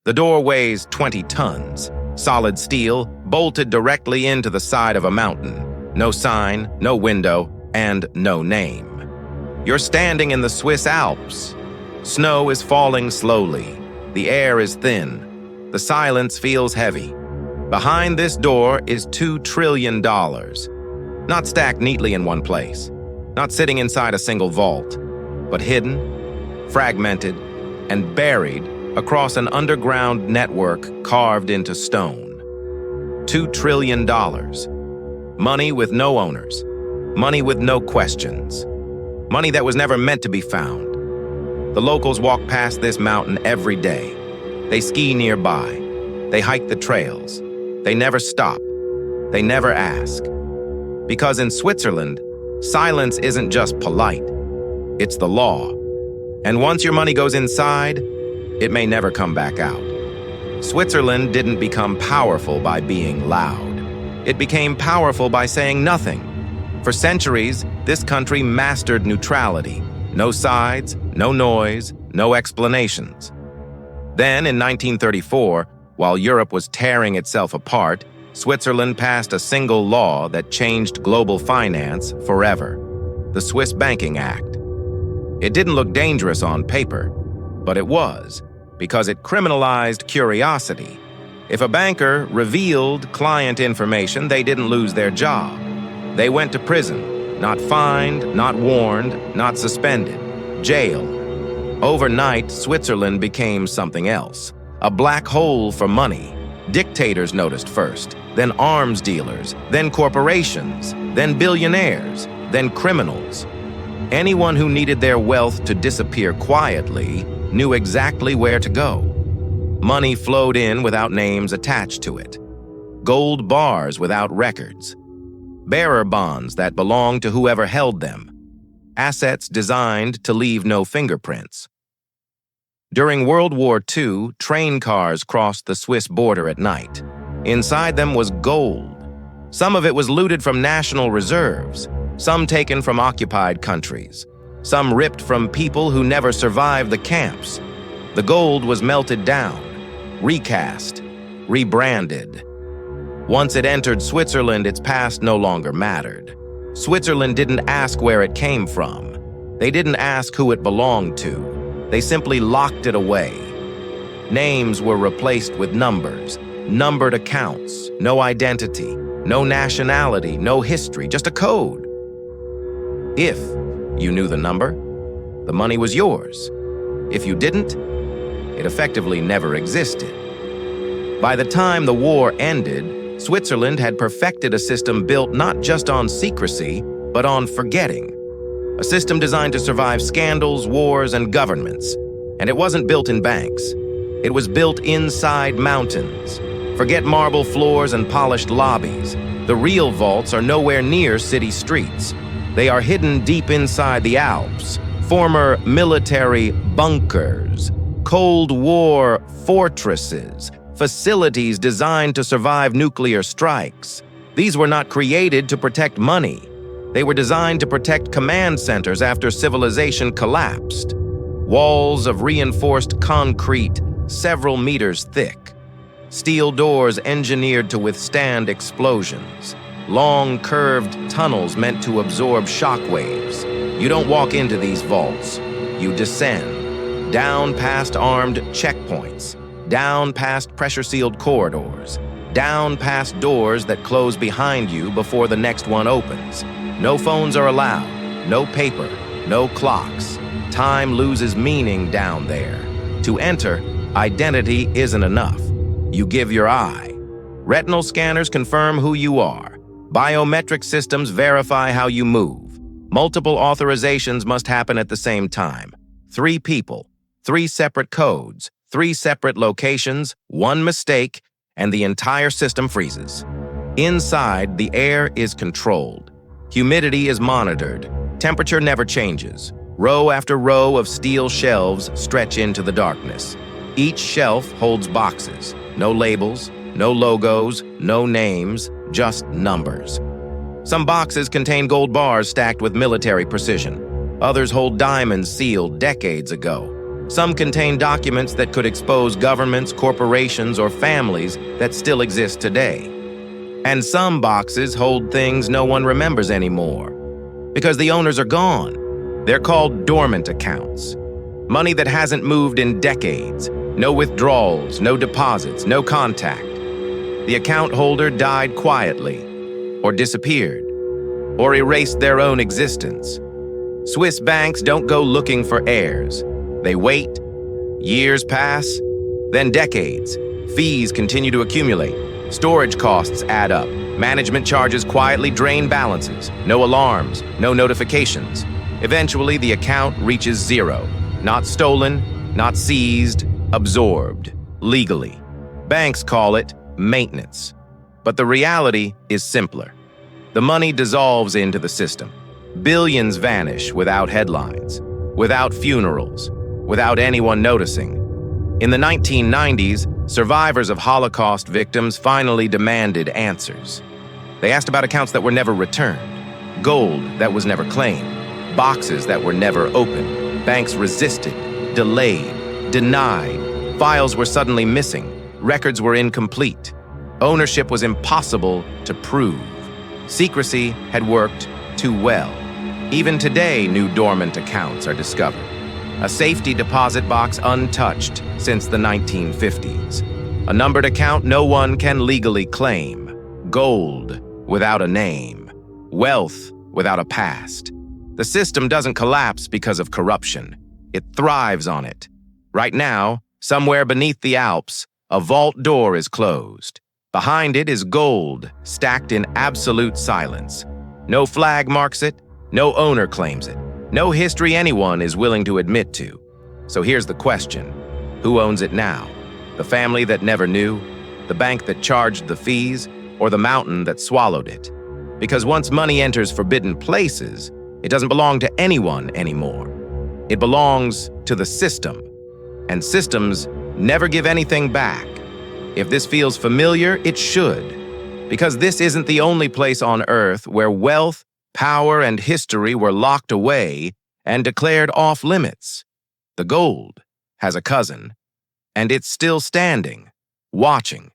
The door weighs 20 tons, solid steel, bolted directly into the side of a mountain. No sign, no window, and no name. You're standing in the Swiss Alps. Snow is falling slowly. The air is thin. The silence feels heavy. Behind this door is $2 trillion. Not stacked neatly in one place. Not sitting inside a single vault, but hidden, fragmented, and buried across an underground network carved into stone. $2 trillion. Money with no owners. Money with no questions. Money that was never meant to be found. The locals walk past this mountain every day. They ski nearby. They hike the trails. They never stop. They never ask. Because in Switzerland, silence isn't just polite. It's the law. And once your money goes inside, it may never come back out. Switzerland didn't become powerful by being loud. It became powerful by saying nothing. For centuries, this country mastered neutrality. No sides, no noise, no explanations. Then, in 1934, while Europe was tearing itself apart, Switzerland passed a single law that changed global finance forever: the Swiss Banking Act. It didn't look dangerous on paper, but it was, because it criminalized curiosity. If a banker revealed client information, they didn't lose their job. They went to prison, not fined, not warned, not suspended. Jail. Overnight, Switzerland became something else. A black hole for money. Dictators noticed first, then arms dealers, then corporations, then billionaires, then criminals. Anyone who needed their wealth to disappear quietly knew exactly where to go. Money flowed in without names attached to it. Gold bars without records. Bearer bonds that belonged to whoever held them. Assets designed to leave no fingerprints. During World War II, train cars crossed the Swiss border at night. Inside them was gold. Some of it was looted from national reserves, some taken from occupied countries, some ripped from people who never survived the camps. The gold was melted down, recast, rebranded. Once it entered Switzerland, its past no longer mattered. Switzerland didn't ask where it came from. They didn't ask who it belonged to. They simply locked it away. Names were replaced with numbers, numbered accounts, no identity, no nationality, no history, just a code. If you knew the number, the money was yours. If you didn't, it effectively never existed. By the time the war ended, Switzerland had perfected a system built not just on secrecy, but on forgetting. A system designed to survive scandals, wars, and governments. And it wasn't built in banks. It was built inside mountains. Forget marble floors and polished lobbies. The real vaults are nowhere near city streets. They are hidden deep inside the Alps, former military bunkers, Cold War fortresses, facilities designed to survive nuclear strikes. These were not created to protect money. They were designed to protect command centers after civilization collapsed. Walls of reinforced concrete, several meters thick. Steel doors engineered to withstand explosions. Long, curved tunnels meant to absorb shock waves. You don't walk into these vaults. You descend, down past armed checkpoints, down past pressure-sealed corridors, down past doors that close behind you before the next one opens. No phones are allowed, no paper, no clocks. Time loses meaning down there. To enter, identity isn't enough. You give your eye. Retinal scanners confirm who you are. Biometric systems verify how you move. Multiple authorizations must happen at the same time. 3 people, 3 separate codes, 3 separate locations, 1 mistake, and the entire system freezes. Inside, the air is controlled. Humidity is monitored. Temperature never changes. Row after row of steel shelves stretch into the darkness. Each shelf holds boxes. No labels, no logos, no names, just numbers. Some boxes contain gold bars stacked with military precision. Others hold diamonds sealed decades ago. Some contain documents that could expose governments, corporations, or families that still exist today. And some boxes hold things no one remembers anymore, because the owners are gone. They're called dormant accounts. Money that hasn't moved in decades. No withdrawals, no deposits, no contact. The account holder died quietly, or disappeared, or erased their own existence. Swiss banks don't go looking for heirs. They wait. Years pass, then decades. Fees continue to accumulate. Storage costs add up. Management charges quietly drain balances. No alarms, no notifications. Eventually, the account reaches zero. Not stolen, not seized, absorbed, legally. Banks call it maintenance. But the reality is simpler. The money dissolves into the system. Billions vanish without headlines, without funerals, without anyone noticing. In the 1990s, survivors of Holocaust victims finally demanded answers. They asked about accounts that were never returned, gold that was never claimed, boxes that were never opened. Banks resisted, delayed, denied. Files were suddenly missing. Records were incomplete. Ownership was impossible to prove. Secrecy had worked too well. Even today, new dormant accounts are discovered. A safety deposit box untouched since the 1950s. A numbered account no one can legally claim. Gold without a name. Wealth without a past. The system doesn't collapse because of corruption. It thrives on it. Right now, somewhere beneath the Alps, a vault door is closed. Behind it is gold, stacked in absolute silence. No flag marks it, no owner claims it, no history anyone is willing to admit to. So here's the question. Who owns it now? The family that never knew? The bank that charged the fees? Or the mountain that swallowed it? Because once money enters forbidden places, it doesn't belong to anyone anymore. It belongs to the system. And systems never give anything back. If this feels familiar, it should. Because this isn't the only place on Earth where wealth, power, and history were locked away and declared off limits. The gold has a cousin, and it's still standing, watching,